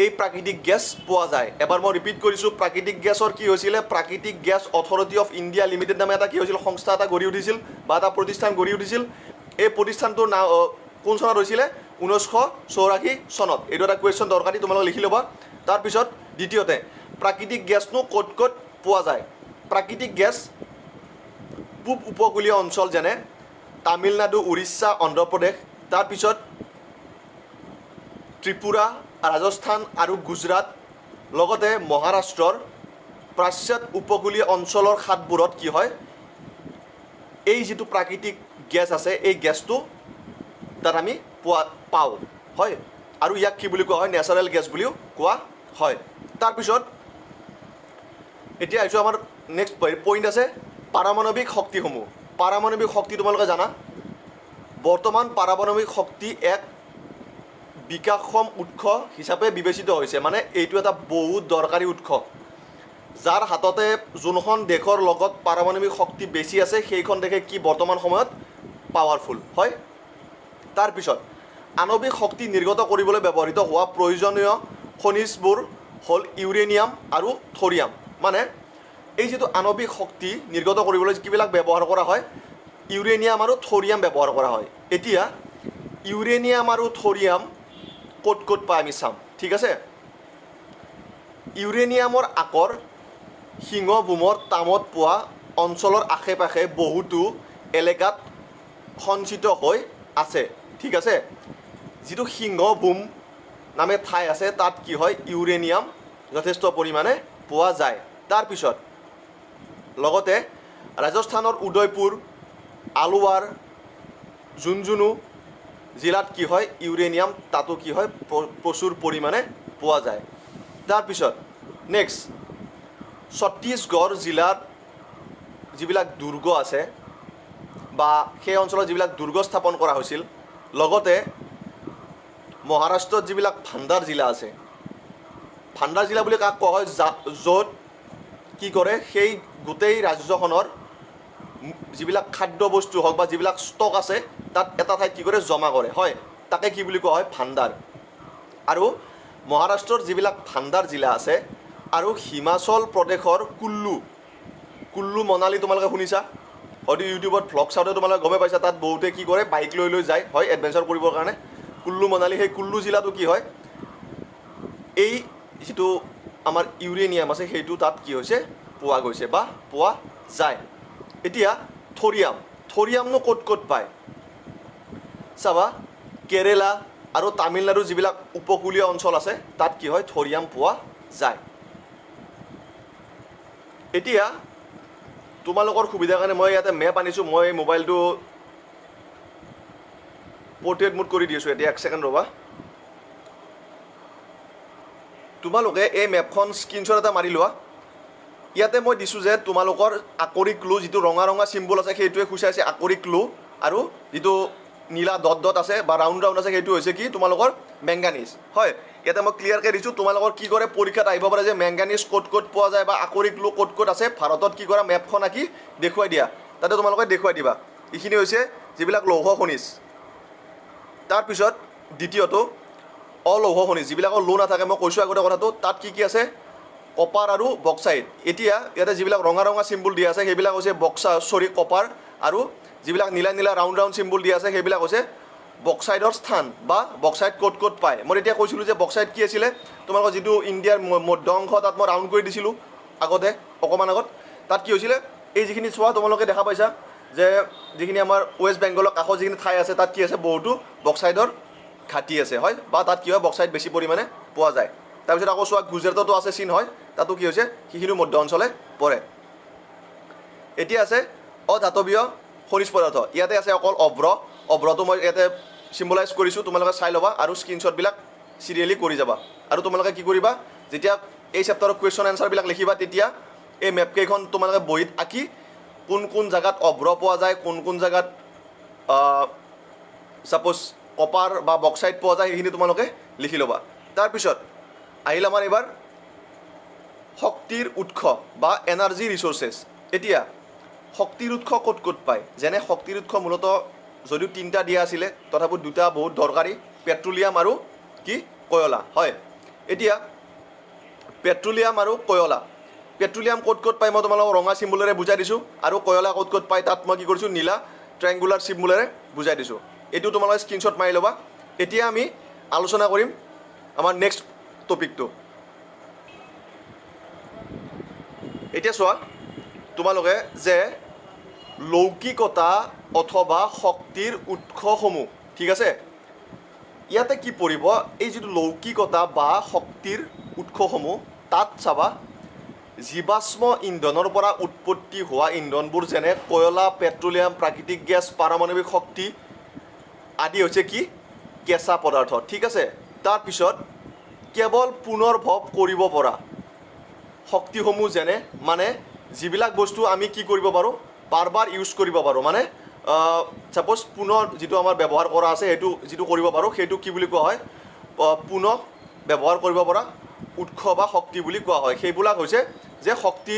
[SPEAKER 1] এই প্ৰাকৃতিক গেছ পোৱা যায়। এবাৰ মই ৰিপিট কৰিছোঁ, প্ৰাকৃতিক গেছৰ কি হৈছিলে? প্ৰাকৃতিক Gas Authority of India limited নামে এটা কি হৈছিল? সংস্থা এটা গঢ়ি উঠিছিল বা এটা প্ৰতিষ্ঠান গঢ়ি উঠিছিল। এই প্ৰতিষ্ঠানটোৰ নাম কোন চনত হৈছিলে? 1984 চনত। এইটো এটা কুৱেশ্যন দৰকাৰী, তোমালোকে লিখি ল'বা। তাৰপিছত দ্বিতীয়তে প্ৰাকৃতিক গেছনো ক'ত ক'ত পোৱা যায়? প্ৰাকৃতিক গেছ পূব উপকূলীয় অঞ্চল যেনে তামিলনাডু, উৰিষ্যা, অন্ধ্ৰপ্ৰদেশ, তাৰপিছত ত্ৰিপুৰা, ৰাজস্থান আৰু গুজৰাট, লগতে মহাৰাষ্ট্ৰৰ প্ৰাচ্যত উপকূলীয় অঞ্চলৰ খাটবোৰত কি হয়? এই যিটো প্ৰাকৃতিক গেছ আছে এই গেছটো তাত আমি পাওঁ হয়, আৰু ইয়াক কি বুলি কোৱা হয়? নেচাৰেল গেছ বুলিও কোৱা হয়। তাৰপিছত এতিয়া আহিছোঁ আমাৰ নেক্সট পইণ্ট আছে পাৰমাণৱিক শক্তিসমূহ। পাৰমাণৱিক শক্তি তোমালোকে জানা, বৰ্তমান পাৰমাণৱিক শক্তি এক বিকাশক্ষম উৎস হিচাপে বিবেচিত হৈছে। মানে এইটো এটা বহুত দৰকাৰী উৎস, যাৰ হাততে যোনখন দেশৰ লগত পাৰমাণৱিক শক্তি বেছি আছে সেইখন দেশে কি বৰ্তমান সময়ত পাৱাৰফুল হয়। তাৰপিছত আণৱিক শক্তি নিৰ্গত কৰিবলৈ ব্যৱহৃত হোৱা প্ৰয়োজনীয় খনিজবোৰ হ'ল ইউৰেনিয়াম আৰু থৰিয়াম। মানে এই যিটো আণৱিক শক্তি নিৰ্গত কৰিবলৈ কিবিলাক ব্যৱহাৰ কৰা হয়? ইউৰেনিয়াম আৰু থৰিয়াম ব্যৱহাৰ কৰা হয়। এতিয়া ইউৰেনিয়াম আৰু থৰিয়াম ক'ত ক'ত পায় আমি চাম। ঠিক আছে, ইউৰেনিয়ামৰ আকৰ সিংহভূমৰ তামত পোৱা অঞ্চলৰ আশে পাশে বহুতো এলেকাত সঞ্চিত হৈ আছে। ঠিক আছে, যিটো সিংহভূম নামে ঠাই আছে তাত কি হয়? ইউৰেনিয়াম যথেষ্ট পৰিমাণে পোৱা যায়। তাৰপিছত লগতে ৰাজস্থানৰ উদয়পুৰ, আলোৱাৰ, ঝুনঝুনু জিলাত কি হয়? ইউৰেনিয়াম তাতো কি হয়? প্ৰচুৰ পৰিমাণে পোৱা যায়। তাৰপিছত নেক্সট ছত্তীশগড় জিলাত যিবিলাক দুৰ্গ আছে বা সেই অঞ্চলত যিবিলাক দুৰ্গ স্থাপন কৰা হৈছিল, লগতে মহাৰাষ্ট্ৰত যিবিলাক ভাণ্ডাৰ জিলা আছে, ভাণ্ডাৰ জিলা বুলি কাক কোৱা হয়? য'ত কি কৰে? সেই গোটেই ৰাজ্যখনৰ যিবিলাক খাদ্য বস্তু হওক বা যিবিলাক ষ্টক আছে তাত এটা ঠাইত কি কৰে জমা কৰে, হয়, তাকে কি বুলি কোৱা হয় ভাণ্ডাৰ। আৰু মহাৰাষ্ট্ৰৰ যিবিলাক ভাণ্ডাৰ জিলা আছে আৰু হিমাচল প্ৰদেশৰ কুল্লু মনালী তোমালোকে শুনিছা, হয়তো ইউটিউবত ভ্লগ চাওঁতে তোমালোকে গমে পাইছা, তাত বহুতে কি কৰে বাইক লৈ যায়, হয়, এডভেঞ্চাৰ কৰিবৰ কাৰণে। কুল্লু মনালী, সেই কুল্লু জিলাটো কি হয়, এই যিটো আমাৰ ইউৰেনিয়াম আছে সেইটো তাত কি হৈছে পোৱা গৈছে বা পোৱা যায়। এতিয়া থৰিয়ামনো ক'ত পায় চাবা, কেৰেলা আৰু তামিলনাডুৰ যিবিলাক উপকূলীয় অঞ্চল আছে তাত কি হয় থৰিয়াম পোৱা যায়। এতিয়া তোমালোকৰ সুবিধাৰ কাৰণে মই ইয়াতে মেপ আনিছোঁ, মই মোবাইলটো পৰ্ট্ৰেইট মোড কৰি দি আছোঁ এতিয়া, 1 ছেকেণ্ড ৰ'বা। তোমালোকে এই মেপখন স্ক্ৰীনশ্বট এটা মাৰি লোৱা। ইয়াতে মই দিছোঁ যে তোমালোকৰ আকৰি ক্লু, যিটো ৰঙা চিম্বল আছে সেইটোৱে সূচাইছে আকৰি ক্লু, আৰু যিটো নীলা ডট আছে বা ৰাউণ্ড আছে সেইটো হৈছে কি তোমালোকৰ মেংগানিজ, হয়। ইয়াতে মই ক্লিয়াৰকৈ দিছোঁ, তোমালোকৰ কি কৰে পৰীক্ষাত আহিব পাৰে যে মেংগানিজ ক'ত পোৱা যায় বা আকৰি ক্লু ক'ত আছে ভাৰতত কি কৰা মেপখন আঁকি দেখুৱাই দিয়া, তাতে তোমালোকে দেখুৱাই দিবা। এইখিনি হৈছে যিবিলাক লৌহ খনিজ। তাৰপিছত দ্বিতীয়টো অলৌহ খনিজ, যিবিলাকৰ লো নাথাকে, মই কৈছোঁ আগতে কথাটো, তাত কি আছে কপাৰ আৰু বক্সাইট। এতিয়া ইয়াতে যিবিলাক ৰঙা চিম্বল দিয়া আছে সেইবিলাক হৈছে কপাৰ, আৰু যিবিলাক নীলা ৰাউণ্ড চিম্বল দিয়া আছে সেইবিলাক হৈছে বক্সাইডৰ স্থান বা বক্সাইড ক'ত পায়। মই এতিয়া কৈছিলোঁ যে বক্সাইড কি আছিলে, তোমালোকৰ যিটো ইণ্ডিয়াৰ মধ্য অংশ তাত মই ৰাউণ্ড কৰি দিছিলোঁ আগতে অকণমান আগত। তাত কি হৈছিলে, এই যিখিনি চোৱা তোমালোকে দেখা পাইছা যে যিখিনি আমাৰ ৱেষ্ট বেংগলৰ কাষৰ যিখিনি ঠাই আছে তাত কি আছে বহুতো বক্সাইডৰ ঘাটি আছে, হয়, বা তাত কি হয় বক্সাইড বেছি পৰিমাণে পোৱা যায়। তাৰপিছত আকৌ চোৱা গুজৰাটতো আছে চিন, হয়, তাতো কি হৈছে সেইখিনিও মধ্য অঞ্চলে পৰে। এতিয়া আছে অধাতৱীয় খনিজ পদাৰ্থ, ইয়াতে আছে অকল অভ্ৰটো মই ইয়াতে চিম্বলাইজ কৰিছোঁ, তোমালোকে চাই ল'বা আৰু স্ক্ৰীনশ্বটবিলাক চিৰিয়েলি কৰি যাবা। আৰু তোমালোকে কি কৰিবা, যেতিয়া এই চেপ্টাৰৰ কুৱেশ্যন এনচাৰবিলাক লিখিবা তেতিয়া এই মেপকেইখন তোমালোকে বহীত আঁকি কোন জেগাত অভ্ৰ পোৱা যায়, কোন জেগাত ছাপ'জ কপাৰ বা বক্সাইড পোৱা যায় সেইখিনি তোমালোকে লিখি ল'বা। তাৰপিছত আহিল আমাৰ এইবাৰ শক্তিৰ উৎস বা এনাৰ্জি ৰিচ'ৰ্চেছ। এতিয়া শক্তিৰ উৎস ক'ত পায়, যেনে শক্তিৰ উৎস মূলতঃ যদিও 3টা দিয়া আছিলে তথাপিও 2টা বহুত দৰকাৰী, পেট্ৰলিয়াম আৰু কি কয়লা, হয়। এতিয়া পেট্ৰলিয়াম আৰু কয়লা, পেট্ৰলিয়াম ক'ত পায় মই তোমালোকক ৰঙা চিম্বলেৰে বুজাই দিছোঁ, আৰু কয়লা ক'ত পায় তাত মই কি কৰিছোঁ নীলা ট্ৰাইংগুলাৰ চিম্বলেৰে বুজাই দিছোঁ। এইটো তোমালোকে স্ক্ৰীনশ্বট মাৰি ল'বা। এতিয়া আমি আলোচনা কৰিম আমাৰ নেক্সট টপিকটো। এতিয়া চোৱা তোমালোকে যে লৌকিকতা অথবা শক্তিৰ উৎসসমূহ, ঠিক আছে, ইয়াতে কি পৰিব, এই যিটো লৌকিকতা বা শক্তিৰ উৎসসমূহ তাত চাবা জীৱাশ্ম ইন্ধনৰ পৰা উৎপত্তি হোৱা ইন্ধনবোৰ যেনে কয়লা, পেট্ৰলিয়াম, প্ৰাকৃতিক গেছ, পাৰমাণৱিক শক্তি আদি হৈছে কি কেঁচা পদাৰ্থ, ঠিক আছে। তাৰপিছত কেৱল পুনৰ্ভৱ কৰিব পৰা শক্তিসমূহ যেনে মানে যিবিলাক বস্তু আমি কি কৰিব পাৰোঁ বাৰ ইউজ কৰিব পাৰোঁ, মানে ছাপ'জ পুনৰ যিটো আমাৰ ব্যৱহাৰ কৰা আছে সেইটো যিটো কৰিব পাৰোঁ সেইটো কি বুলি কোৱা হয় পুনৰ ব্যৱহাৰ কৰিব পৰা উৎস বা শক্তি বুলি কোৱা হয়। সেইবিলাক হৈছে যে শক্তি,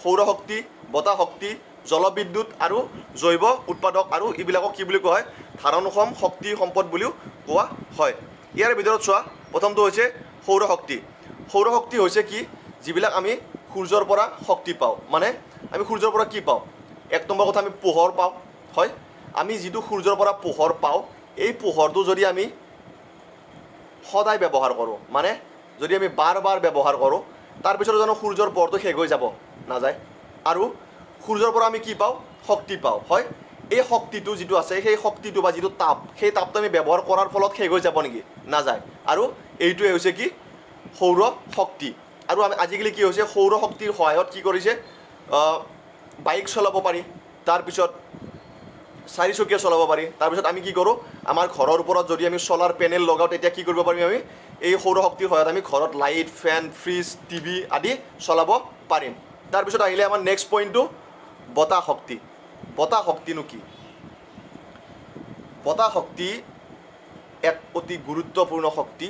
[SPEAKER 1] সৌৰশক্তি, বতাহ শক্তি, জলবিদ্যুৎ আৰু জৈৱ উৎপাদক, আৰু এইবিলাকক কি বুলি কোৱা হয় ধাৰণক্ষম শক্তি সম্পদ বুলিও কোৱা হয়। ইয়াৰ ভিতৰত চোৱা প্ৰথমটো হৈছে সৌৰশক্তি। সৌৰশক্তি হৈছে কি, যিবিলাক আমি সূৰ্যৰ পৰা শক্তি পাওঁ, মানে আমি সূৰ্যৰ পৰা কি পাওঁ, 1 নম্বৰ কথা আমি পোহৰ পাওঁ, হয়। আমি যিটো সূৰ্যৰ পৰা পোহৰ পাওঁ এই পোহৰটো যদি আমি সদায় ব্যৱহাৰ কৰোঁ, মানে যদি আমি বাৰ ব্যৱহাৰ কৰোঁ তাৰপিছত জানো সূৰ্যৰ পোহৰটো শেষ হৈ যাব, নাযায়। আৰু সূৰ্যৰ পৰা আমি কি পাওঁ শক্তি পাওঁ, হয়। এই শক্তিটো যিটো আছে সেই শক্তিটো বা যিটো তাপ, সেই তাপটো আমি ব্যৱহাৰ কৰাৰ ফলত শেষ হৈ যাব নেকি, নাযায়। আৰু এইটোৱে হৈছে কি সৌৰ শক্তি। আৰু আমি আজিকালি কি হৈছে সৌৰ শক্তিৰ সহায়ত কি কৰিছে বাইক চলাব পাৰি, তাৰপিছত 4চকীয়া চলাব পাৰি। তাৰপিছত আমি কি কৰোঁ আমাৰ ঘৰৰ ওপৰত যদি আমি চলাৰ পেনেল লগাওঁ তেতিয়া কি কৰিব পাৰিম, আমি এই সৌৰ শক্তিৰ সহায়ত আমি ঘৰত লাইট, ফেন, ফ্ৰিজ, টিভি আদি চলাব পাৰিম। তাৰপিছত আহিলে আমাৰ নেক্সট পইণ্টটো বতাহ শক্তি। বতাহ শক্তিনো কি, বতাহ শক্তি এক অতি গুৰুত্বপূৰ্ণ শক্তি,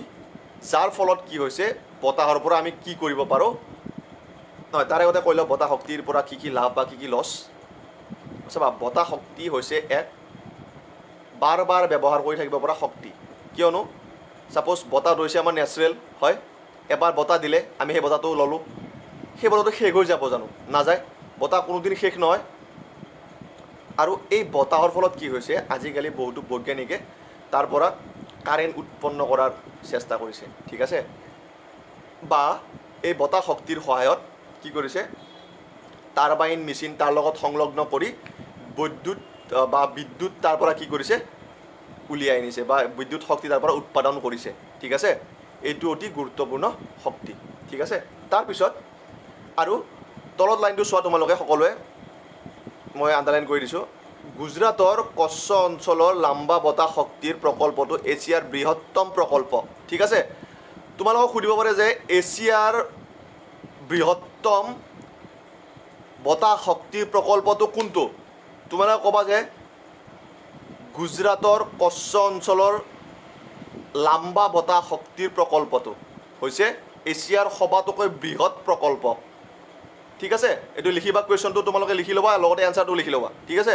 [SPEAKER 1] যাৰ ফলত কি হৈছে বতাহৰ পৰা আমি কি কৰিব পাৰোঁ, নহয় তাৰ আগতে কৈ লওঁ বতাহ শক্তিৰ পৰা কি লাভ বা কি লছ। চাবা বতাহ শক্তি হৈছে এক বাৰ বাৰ ব্যৱহাৰ কৰি থাকিব পৰা শক্তি। কিয়নো ছাপ'জ বতাহটো হৈছে আমাৰ নেচাৰেল হয়, এবাৰ বতাহ দিলে আমি সেই বতাহটো ল'লোঁ, সেই বতাহটো শেষ হৈ যাব জানো? নাযায়, বতাহ কোনোদিন শেষ নহয়। আৰু এই বতাহৰ ফলত কি হৈছে, আজিকালি বহুতো বৈজ্ঞানিকে তাৰ পৰা কাৰেণ্ট উৎপন্ন কৰাৰ চেষ্টা কৰিছে, ঠিক আছে? বা এই বতাহ শক্তিৰ সহায়ত কি কৰিছে, টাৰবাইন মেচিন তাৰ লগত সংলগ্ন কৰি বিদ্যুৎ তাৰ পৰা কি কৰিছে, উলিয়াই আনিছে বা বিদ্যুৎ শক্তি তাৰ পৰা উৎপাদন কৰিছে, ঠিক আছে? এইটো অতি গুৰুত্বপূৰ্ণ শক্তি, ঠিক আছে? তাৰপিছত আৰু তলত লাইনটো চোৱা তোমালোকে সকলোৱে, মই আণ্ডাৰলাইন কৰি দিছোঁ। গুজৰাটৰ কচ্ছ অঞ্চলৰ লাম্বা বতাহ শক্তিৰ প্ৰকল্পটো এছিয়াৰ বৃহত্তম প্ৰকল্প, ঠিক আছে? তোমালোকক সুধিব পাৰে যে এছিয়াৰ বৃহত্তম বতাহ শক্তিৰ প্ৰকল্পটো কোনটো? তোমালোকে ক'বা যে গুজৰাটৰ কচ্ছ অঞ্চলৰ লাম্বা বতাহ শক্তিৰ প্ৰকল্পটো হৈছে এছিয়াৰ সবাতোকৈ বৃহৎ প্ৰকল্প, ঠিক আছে? এইটো লিখিবা, কুৱেশ্যনটো তোমালোকে লিখি ল'বা, লগতে এনচাৰটো লিখি ল'বা, ঠিক আছে?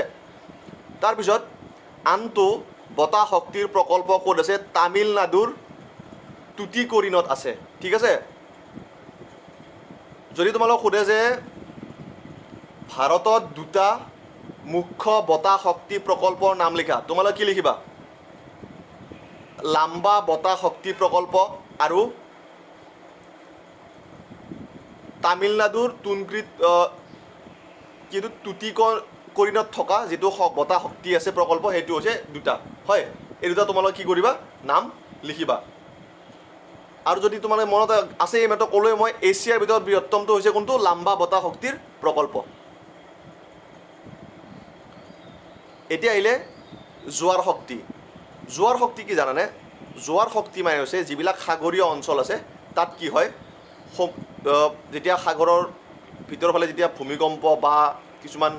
[SPEAKER 1] তাৰপিছত আনটো বতাহ শক্তিৰ প্ৰকল্প ক'ত আছে? তামিলনাডুৰ টুটিকৰিণত আছে, ঠিক আছে? যদি তোমালোকক সোধে যে ভাৰতত দুটা মুখ্য বতাহ শক্তি প্ৰকল্পৰ নাম লিখা, তোমালোকে কি লিখিবা? লাম্বা বতাহ শক্তি প্ৰকল্প আৰু তামিলনাডুৰ টুটিকৰিণত থকা যিটো বতাহ শক্তি আছে প্ৰকল্প, সেইটো হৈছে দুটা, হয়? এই দুটা তোমালোকে কি কৰিবা? নাম লিখিবা। আৰু যদি তোমালোকে মনত আছে, এই মাত্ৰ ক'লোৱে মই, এছিয়াৰ ভিতৰত বৃহত্তমটো হৈছে কোনটো? লাম্বা বতাহ শক্তিৰ প্ৰকল্প। এতিয়া আহিলে জোৱাৰ শক্তি। জোৱাৰ শক্তি কি জানানে? জোৱাৰ শক্তি মানে হৈছে যিবিলাক সাগৰীয় অঞ্চল আছে, তাত কি হয়, যেতিয়া সাগৰৰ ভিতৰৰ ফালে যেতিয়া ভূমিকম্প বা কিছুমান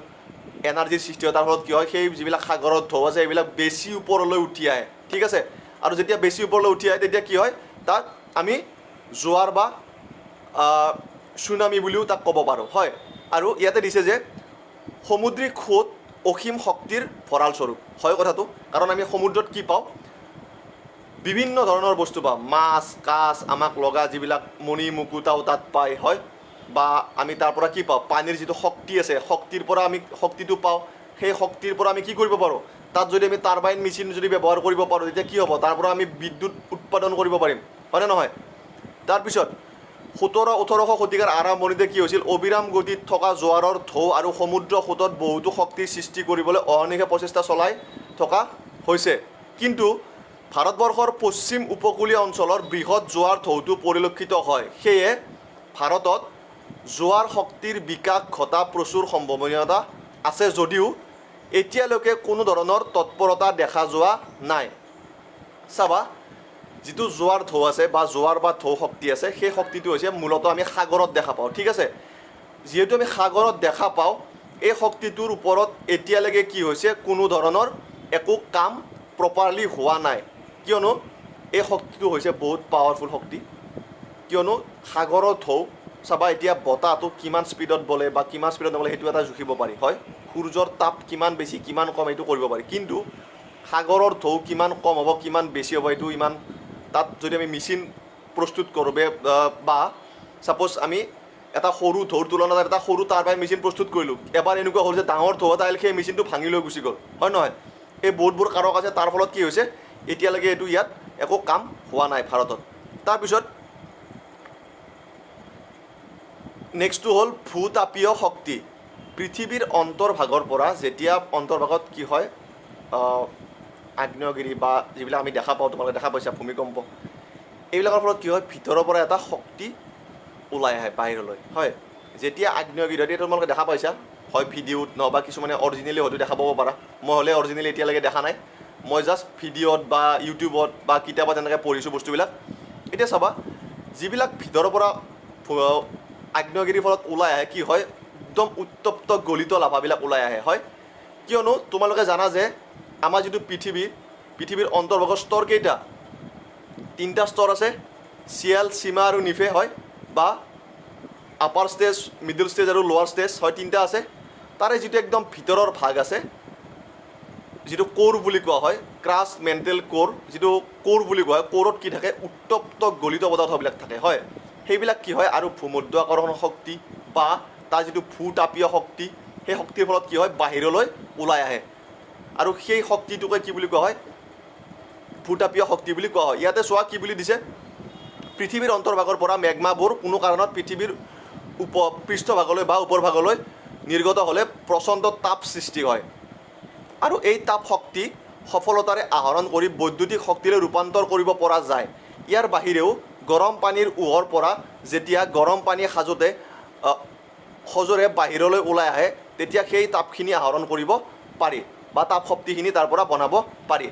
[SPEAKER 1] এনাৰ্জিৰ সৃষ্টি হয়, তাৰ ফলত কি হয়, সেই যিবিলাক সাগৰত ঢৌ আছে এইবিলাক বেছি ওপৰলৈ উঠি আহে, ঠিক আছে? আৰু যেতিয়া বেছি ওপৰলৈ উঠি আহে তেতিয়া কি হয়, তাক আমি জোৱাৰ বা চুনামি বুলিও তাক ক'ব পাৰোঁ, হয়? আৰু ইয়াতে দিছে যে সামুদ্ৰিক সোঁত অসীম শক্তিৰ ভঁৰালস্বৰূপ, হয় কথাটো? কাৰণ আমি সমুদ্ৰত কি পাওঁ? বিভিন্ন ধৰণৰ বস্তু পাওঁ, মাছ কাছ, আমাক লগা যিবিলাক মণি মুকুতাও তাত পায়, হয়? বা আমি তাৰ পৰা কি পাওঁ? পানীৰ যিটো শক্তি আছে, শক্তিৰ পৰা আমি শক্তিটো পাওঁ। সেই শক্তিৰ পৰা আমি কি কৰিব পাৰোঁ? তাত যদি আমি টাৰবাইন মেচিন যদি ব্যৱহাৰ কৰিব পাৰোঁ, তেতিয়া কি হ'ব? তাৰ পৰা আমি বিদ্যুৎ উৎপাদন কৰিব পাৰিম, হয়নে নহয়? তাৰপিছত 17-18শ শতিকাৰ আৰম্ভণিতে কি হৈছিল? অবিৰাম গতিত থকা জোৱাৰৰ ঢৌ আৰু সমুদ্ৰ সোঁতত বহুতো শক্তিৰ সৃষ্টি কৰিবলৈ অহৰ্নিশে প্ৰচেষ্টা চলাই থকা হৈছে। কিন্তু ভাৰতবৰ্ষৰ পশ্চিম উপকূলীয় অঞ্চলৰ বৃহৎ জোৱাৰ ঢৌটো পৰিলক্ষিত হয়। সেয়ে ভাৰতত জোৱাৰ শক্তিৰ বিকাশ ঘটা প্ৰচুৰ সম্ভাৱনীয়তা আছে যদিও এতিয়ালৈকে কোনো ধৰণৰ তৎপৰতা দেখা যোৱা নাই। চাবা, যিটো জোৱাৰ ঢৌ আছে বা জোৱাৰ বা ঢৌ শক্তি আছে, সেই শক্তিটো হৈছে মূলতঃ আমি সাগৰত দেখা পাওঁ, ঠিক আছে? যিহেতু আমি সাগৰত দেখা পাওঁ, এই শক্তিটোৰ ওপৰত এতিয়ালৈকে কি হৈছে? কোনো ধৰণৰ একো কাম প্ৰপাৰলি হোৱা নাই। কিয়নো এই শক্তিটো হৈছে বহুত পাৱাৰফুল শক্তি। কিয়নো সাগৰৰ ঢৌ চাবা, এতিয়া বতাহটো কিমান স্পীডত বলে বা কিমান স্পীডত নবলে সেইটো এটা জুখিব পাৰি, হয়? সূৰ্যৰ তাপ কিমান বেছি কিমান কম এইটো কৰিব পাৰি, কিন্তু সাগৰৰ ঢৌ কিমান কম হ'ব কিমান বেছি হ'ব এইটো ইমান, তাত যদি আমি মেচিন প্ৰস্তুত কৰোঁ বা ছাপ'জ আমি এটা সৰু ঢৌৰ তুলনাত এটা সৰু টাৰবাইন মেচিন প্ৰস্তুত কৰিলোঁ, এবাৰ এনেকুৱা হ'ল যে ডাঙৰ ঢৌ এটা আহিল, সেই মেচিনটো ভাঙি লৈ গুচি গ'ল, হয় নহয়? এই বহুতবোৰ কাৰক আছে, তাৰ ফলত কি হৈছে, এতিয়ালৈকে এইটো ইয়াত একো কাম হোৱা নাই ভাৰতত। তাৰপিছত নেক্সটটো হ'ল ভূতাপীয় শক্তি। পৃথিৱীৰ অন্তৰ্ভাগৰ পৰা যেতিয়া অন্তৰ্ভাগত কি হয়, আগ্নেয়গিৰি বা যিবিলাক আমি দেখা পাওঁ, তোমালোকে দেখা পাইছা ভূমিকম্প, এইবিলাকৰ ফলত কি হয়, ভিতৰৰ পৰা এটা শক্তি ওলাই আহে বাহিৰলৈ, হয়? যেতিয়া আগ্নেয়গিৰি হয়, তেতিয়া তোমালোকে দেখা পাইছা, হয় ভিডিঅ'ত নহবা কিছুমানে অৰিজিনেলি হয়তো দেখা পাব পাৰা। মই হ'লে অৰিজিনেলি এতিয়ালৈকে দেখা নাই, মই জাষ্ট ভিডিঅ'ত বা ইউটিউবত বা কিতাপত এনেকৈ পঢ়িছোঁ বস্তুবিলাক। এতিয়া চাবা, যিবিলাক ভিতৰৰ পৰা আগ্নেয়গিৰিৰ ফলত ওলাই আহে, কি হয়, একদম উত্তপ্ত গলিত লাভাবিলাক ওলাই আহে, হয়? কিয়নো তোমালোকে জানা যে আমাৰ যিটো পৃথিৱীৰ অন্তৰ্ভাগৰ স্তৰ কেইটা? 3টা স্তৰ আছে, চিয়েল, সীমা আৰু নিফে, হয়? বা আপাৰ ষ্টেজ, মিডল ষ্টেজ আৰু লোৱাৰ ষ্টেজ, হয়? 3টা আছে। তাৰে যিটো একদম ভিতৰৰ ভাগ আছে, যিটো কোৰ বুলি কোৱা হয়, ক্ৰাছ মেণ্টেল কোৰ, যিটো কোৰ বুলি কোৱা হয়, কোৰত কি থাকে, উত্তপ্ত গলিত পদাৰ্থবিলাক থাকে, হয়। সেইবিলাক কি হয়, আৰু ভূমধ্যাকৰ্ষণ শক্তি বা তাৰ যিটো ভূতাপীয় শক্তি, সেই শক্তিৰ ফলত কি হয়, বাহিৰলৈ ওলাই আহে। আৰু সেই শক্তিটোকে কি বুলি কোৱা হয়, ভূতাপীয় শক্তি বুলি কোৱা হয়। ইয়াতে চোৱা কি বুলি দিছে, পৃথিৱীৰ অন্তৰ্ভাগৰ পৰা মেগমাবোৰ কোনো কাৰণত পৃথিৱীৰ পৃষ্ঠভাগলৈ বা ওপৰভাগলৈ নিৰ্গত হ'লে প্ৰচণ্ড তাপ সৃষ্টি হয়। আৰু এই তাপ শক্তি সফলতাৰে আহৰণ কৰি বৈদ্যুতিক শক্তিলৈ ৰূপান্তৰ কৰিব পৰা যায়। ইয়াৰ বাহিৰেও গৰম পানীৰ উহৰ পৰা যেতিয়া গৰম পানী সজোৰে বাহিৰলৈ ওলাই আহে, তেতিয়া সেই তাপখিনি আহৰণ কৰিব পাৰি বা তাপ শক্তিখিনি তাৰ পৰা বনাব পাৰি।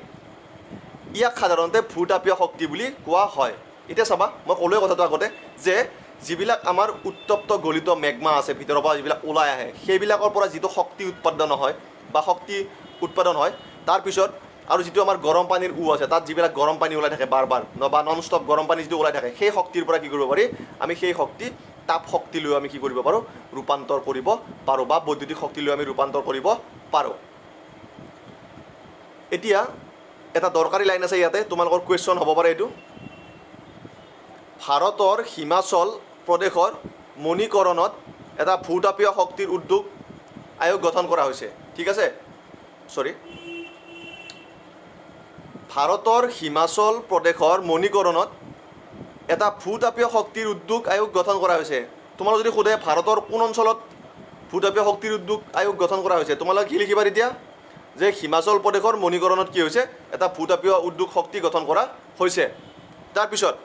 [SPEAKER 1] ইয়াক সাধাৰণতে ভূতাপীয় শক্তি বুলি কোৱা হয়। এতিয়া চাবা, মই ক'লোৱে কথাটো আগতে যে যিবিলাক আমাৰ উত্তপ্ত গলিত মেগমা আছে, ভিতৰৰ পৰা যিবিলাক ওলাই আহে, সেইবিলাকৰ পৰা যিটো শক্তি উৎপাদন হয় বা শক্তি উৎপাদন হয়, তাৰপিছত আৰু যিটো আমাৰ গৰম পানীৰ আছে, তাত যিবিলাক গৰম পানী ওলাই থাকে বাৰ বাৰ বা নন ষ্টপ গৰম পানী যিটো ওলাই থাকে, সেই শক্তিৰ পৰা কি কৰিব পাৰি, আমি সেই শক্তি তাপ শক্তিলৈ আমি কি কৰিব পাৰোঁ, ৰূপান্তৰ কৰিব পাৰোঁ বা বৈদ্যুতিক শক্তিলৈ আমি ৰূপান্তৰ কৰিব পাৰোঁ। এতিয়া এটা দৰকাৰী লাইন আছে ইয়াতে, তোমালোকৰ কুৱেশ্যন হ'ব পাৰে এইটো। ভাৰতৰ হিমাচল প্ৰদেশৰ মণিকৰণত এটা ভূতাপীয় শক্তিৰ উদ্যোগ আয়োগ গঠন কৰা হৈছে। ঠিক আছে, ভাৰতৰ হিমাচল প্ৰদেশৰ মণিকৰণত এটা ভূতাপীয় শক্তিৰ উদ্যোগ আয়োগ গঠন কৰা হৈছে। তোমালোক যদি সোধে ভাৰতৰ কোন অঞ্চলত ভূতাপীয় শক্তিৰ উদ্যোগ আয়োগ গঠন কৰা হৈছে, তোমালোকে কি লিখিবা তেতিয়া, যে হিমাচল প্ৰদেশৰ মণিকৰণত কি হৈছে, এটা ভূতাপীয় উদ্যোগ শক্তি গঠন কৰা হৈছে। তাৰপিছত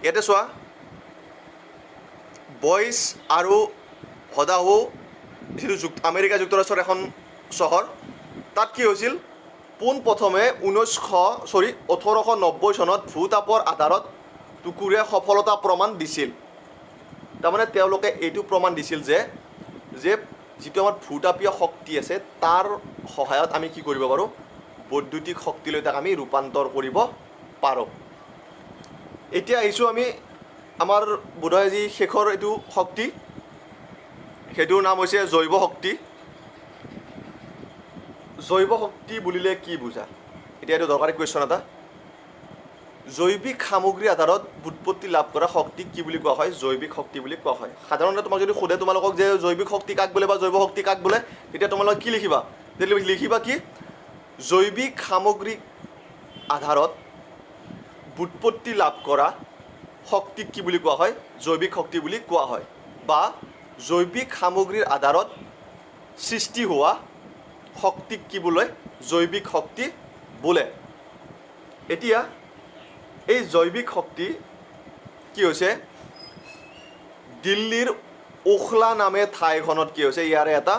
[SPEAKER 1] ইয়াতে চোৱা, বইছ আৰু হদাহো, যিটো আমেৰিকা যুক্তৰাষ্ট্ৰৰ এখন চহৰ, তাত কি হৈছিল, পোনপ্ৰথমে 1890 চনত ভূতাপৰ আধাৰত টুকুৰে সফলতা প্ৰমাণ দিছিল। তাৰমানে তেওঁলোকে এইটো প্ৰমাণ দিছিল যে যিটো আমাৰ ভূতাপীয় শক্তি আছে, তাৰ সহায়ত আমি কি কৰিব পাৰোঁ, বৈদ্যুতিক শক্তিলৈ তাক আমি ৰূপান্তৰ কৰিব পাৰোঁ। এতিয়া আহিছোঁ আমি আমাৰ বোধহয় যি শেষৰ এইটো শক্তি, সেইটোৰ নাম হৈছে জৈৱ শক্তি। জৈৱ শক্তি বুলিলে কি বুজা, এতিয়া এইটো দৰকাৰী কুৱেশ্যন এটা। জৈৱিক সামগ্ৰীৰ আধাৰত উৎপত্তি লাভ কৰা শক্তিক কি বুলি কোৱা হয়, জৈৱিক শক্তি বুলি কোৱা হয়। সাধাৰণতে তোমাক যদি সোধে তোমালোকক যে জৈৱিক শক্তি কাক বোলে বা জৈৱ শক্তি কাক বোলে, তেতিয়া তোমালোকে কি লিখিবা, লিখিবা কি, জৈৱিক সামগ্ৰীৰ আধাৰত উৎপত্তি লাভ কৰা শক্তিক কি বুলি কোৱা হয়, জৈৱিক শক্তি বুলি কোৱা হয়। বা জৈৱিক সামগ্ৰীৰ আধাৰত সৃষ্টি হোৱা শক্তিক কি বোলে, জৈৱিক শক্তি বোলে। এতিয়া এই জৈৱিক শক্তি কি হৈছে, দিল্লীৰ ওখলা নামে ঠাইখনত কি হৈছে, ইয়াৰে এটা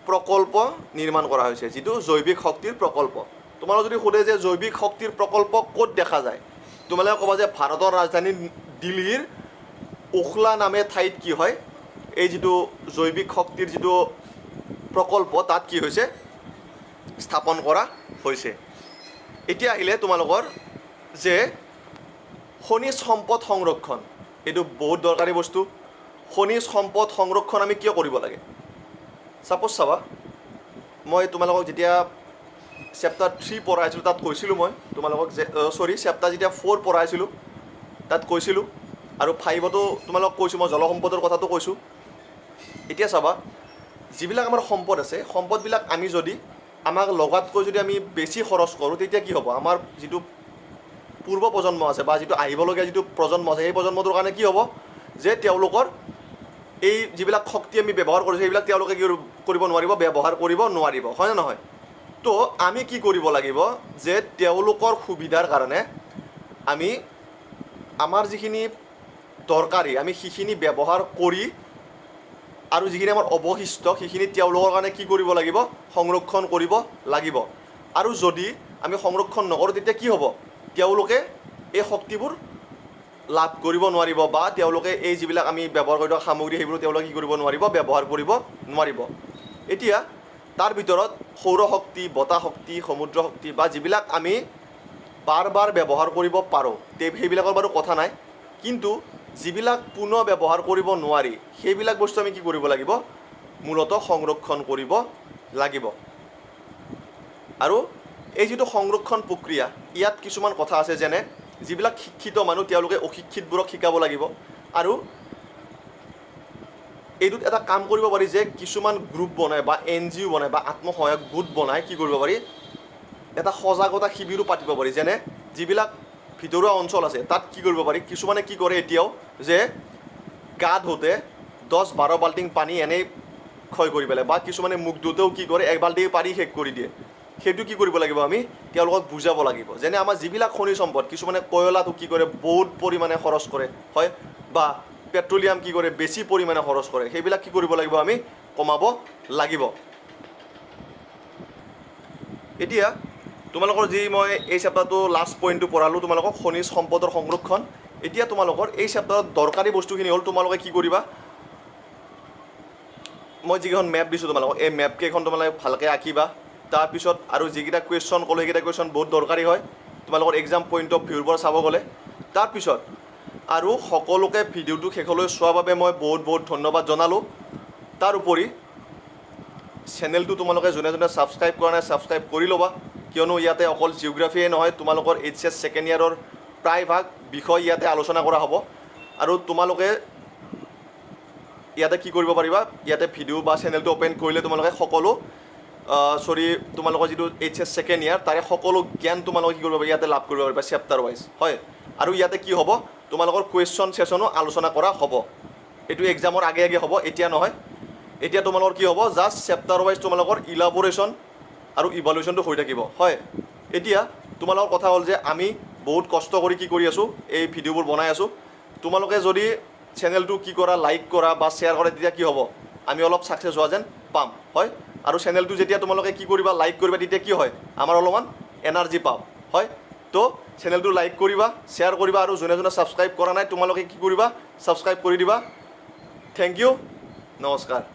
[SPEAKER 1] প্ৰকল্প নিৰ্মাণ কৰা হৈছে, যিটো জৈৱিক শক্তিৰ প্ৰকল্প। তোমালোক যদি সোধে যে জৈৱিক শক্তিৰ প্ৰকল্প ক'ত দেখা যায়, তোমালোকে ক'বা যে ভাৰতৰ ৰাজধানী দিল্লীৰ ওখলা নামে ঠাইত কি হয়, এই যিটো জৈৱিক শক্তিৰ যিটো প্ৰকল্প, তাত কি হৈছে, স্থাপন কৰা হৈছে। এতিয়া আহিলে তোমালোকৰ যে খনিজ সম্পদ সংৰক্ষণ, এইটো বহুত দৰকাৰী বস্তু। খনিজ সম্পদ সংৰক্ষণ আমি কিয় কৰিব লাগে, ছাপ'জ চাবা, মই তোমালোকক যেতিয়া চেপ্টাৰ 3 পঢ়াইছিলোঁ তাত কৈছিলোঁ, মই তোমালোকক চেপ্টাৰ যেতিয়া 4 পঢ়াইছিলোঁ তাত কৈছিলোঁ, আৰু 5তো তোমালোকক কৈছোঁ, মই জলসম্পদৰ কথাটো কৈছোঁ। এতিয়া চাবা, যিবিলাক আমাৰ সম্পদ আছে, সম্পদবিলাক আমি যদি আমাক লগাতকৈ যদি আমি বেছি খৰচ কৰোঁ, তেতিয়া কি হ'ব, আমাৰ যিটো পূৰ্ব প্ৰজন্ম আছে বা যিটো আহিবলগীয়া যিটো প্ৰজন্ম আছে, সেই প্ৰজন্মটোৰ কাৰণে কি হ'ব, যে তেওঁলোকৰ এই যিবিলাক শক্তি আমি ব্যৱহাৰ কৰিছোঁ, সেইবিলাক তেওঁলোকে কি কৰিব নোৱাৰিব, ব্যৱহাৰ কৰিব নোৱাৰিব, হয়নে নহয়? তো আমি কি কৰিব লাগিব, যে তেওঁলোকৰ সুবিধাৰ কাৰণে আমি আমাৰ যিখিনি দৰকাৰী, আমি সেইখিনি ব্যৱহাৰ কৰি, আৰু যিখিনি আমাৰ অৱশিষ্ট সেইখিনি তেওঁলোকৰ কাৰণে কি কৰিব লাগিব, সংৰক্ষণ কৰিব লাগিব। আৰু যদি আমি সংৰক্ষণ নকৰোঁ, তেতিয়া কি হ'ব, তেওঁলোকে এই শক্তিবোৰ লাভ কৰিব নোৱাৰিব, বা তেওঁলোকে এই যিবিলাক আমি ব্যৱহাৰ কৰি থকা সামগ্ৰী, সেইবোৰ তেওঁলোকে কি কৰিব নোৱাৰিব, ব্যৱহাৰ কৰিব নোৱাৰিব। এতিয়া তাৰ ভিতৰত সৌৰশক্তি, বতাহ শক্তি, সমুদ্ৰ শক্তি, বা যিবিলাক আমি বাৰ বাৰ ব্যৱহাৰ কৰিব পাৰোঁ, সেইবিলাকৰ বাৰু কথা নাই, কিন্তু যিবিলাক পুনৰ ব্যৱহাৰ কৰিব নোৱাৰি সেইবিলাক বস্তু আমি কি কৰিব লাগিব মূলতঃ সংৰক্ষণ কৰিব লাগিব আৰু এই যিটো সংৰক্ষণ প্ৰক্ৰিয়া ইয়াত কিছুমান কথা আছে যেনে যিবিলাক শিক্ষিত মানুহ তেওঁলোকে অশিক্ষিতবোৰক শিকাব লাগিব আৰু এইটোত এটা কাম কৰিব পাৰি যে কিছুমান গ্ৰুপ বনাই বা NGO বনাই বা আত্মসহায়ক গোট বনাই কি কৰিব পাৰি এটা সজাগতা শিবিৰো পাতিব পাৰি যেনে যিবিলাক ভিতৰুৱা অঞ্চল আছে তাত কি কৰিব পাৰি কিছুমানে কি কৰে এতিয়াও যে গা ধুতে 10-12 বাল্টিং পানী এনেই ক্ষয় কৰি পেলাই বা কিছুমানে মুখ ধুতেও কি কৰে এক বাল্টি পানী শেষ কৰি দিয়ে সেইটো কি কৰিব লাগিব আমি তেওঁলোকক বুজাব লাগিব যেনে আমাৰ যিবিলাক খনিজ সম্পদ কিছুমানে কয়লাটো কি কৰে বহুত পৰিমাণে খৰচ কৰে হয় বা পেট্ৰলিয়াম কি কৰে বেছি পৰিমাণে খৰচ কৰে সেইবিলাক কি কৰিব লাগিব আমি কমাব লাগিব এতিয়া তোমালোকৰ যি মই এই চেপ্টাৰটো লাষ্ট পইণ্টটো পঢ়ালোঁ তোমালোকক খনিজ সম্পদৰ সংৰক্ষণ এতিয়া তোমালোকৰ এই চেপ্টাৰত দৰকাৰী বস্তুখিনি হ'ল তোমালোকে কি কৰিবা মই যিকেইখন মেপ দিছোঁ তোমালোকক এই মেপকেইখন তোমালোকে ভালকৈ আঁকিবা তাৰপিছত আৰু যিকেইটা কুৱেশ্যন ক'লোঁ সেইকেইটা কুৱেশ্যন বহুত দৰকাৰী হয় তোমালোকৰ এক্সাম পইণ্ট অফ ভিউৰ পৰা চাব গ'লে তাৰপিছত আৰু সকলোকে ভিডিঅ'টো শেষলৈ চোৱাৰ বাবে মই বহুত বহুত ধন্যবাদ জনালোঁ তাৰ উপৰি চেনেলটো তোমালোকে যোনে যোনে ছাবস্ক্ৰাইব কৰা নাই ছাবস্ক্ৰাইব কৰি ল'বা কিয়নো ইয়াতে অকল জিঅ'গ্ৰাফিয়ে নহয় তোমালোকৰ HS ছেকেণ্ড ইয়াৰৰ প্ৰায়ভাগ বিষয় ইয়াতে আলোচনা কৰা হ'ব আৰু তোমালোকে ইয়াতে কি কৰিব পাৰিবা ইয়াতে ভিডিঅ' বা চেনেলটো অ'পেন কৰিলে তোমালোকে সকলো তোমালোকৰ যিটো HS ছেকেণ্ড ইয়াৰ তাৰে সকলো জ্ঞান তোমালোকে কি কৰিব পাৰিবা ইয়াতে লাভ কৰিব পাৰিবা চেপ্টাৰ ৱাইজ হয় আৰু ইয়াতে কি হ'ব তোমালোকৰ কুৱেশ্যন ছেশ্যনো আলোচনা কৰা হ'ব এইটো এক্সামৰ আগে আগে হ'ব এতিয়া নহয় এতিয়া তোমালোকৰ কি হ'ব জাষ্ট চেপ্টাৰ ৱাইজ তোমালোকৰ ইলাবৰেশ্যন আৰু ইভালুৱেশ্যনটো হৈ থাকিব হয় এতিয়া তোমালোকৰ কথা হ'ল যে আমি বহুত কষ্ট কৰি কি কৰি আছোঁ এই ভিডিঅ'বোৰ বনাই আছোঁ তোমালোকে যদি চেনেলটো কি কৰা লাইক কৰা বা শ্বেয়াৰ কৰা তেতিয়া কি হ'ব আমি অলপ ছাকচেছ হোৱা যেন পাম হয় আৰু চেনেলটো যেতিয়া তোমালোকে কি কৰিবা লাইক কৰিবা তেতিয়া কি হয় আমাৰ অলপমান এনাৰ্জি পাম হয় তো চেনেলটো লাইক কৰিবা শ্বেয়াৰ কৰিবা আৰু যোনে যোনে ছাবস্ক্ৰাইব কৰা নাই তোমালোকে কি কৰিবা ছাবস্ক্ৰাইব কৰি দিবা থেংক ইউ নমস্কাৰ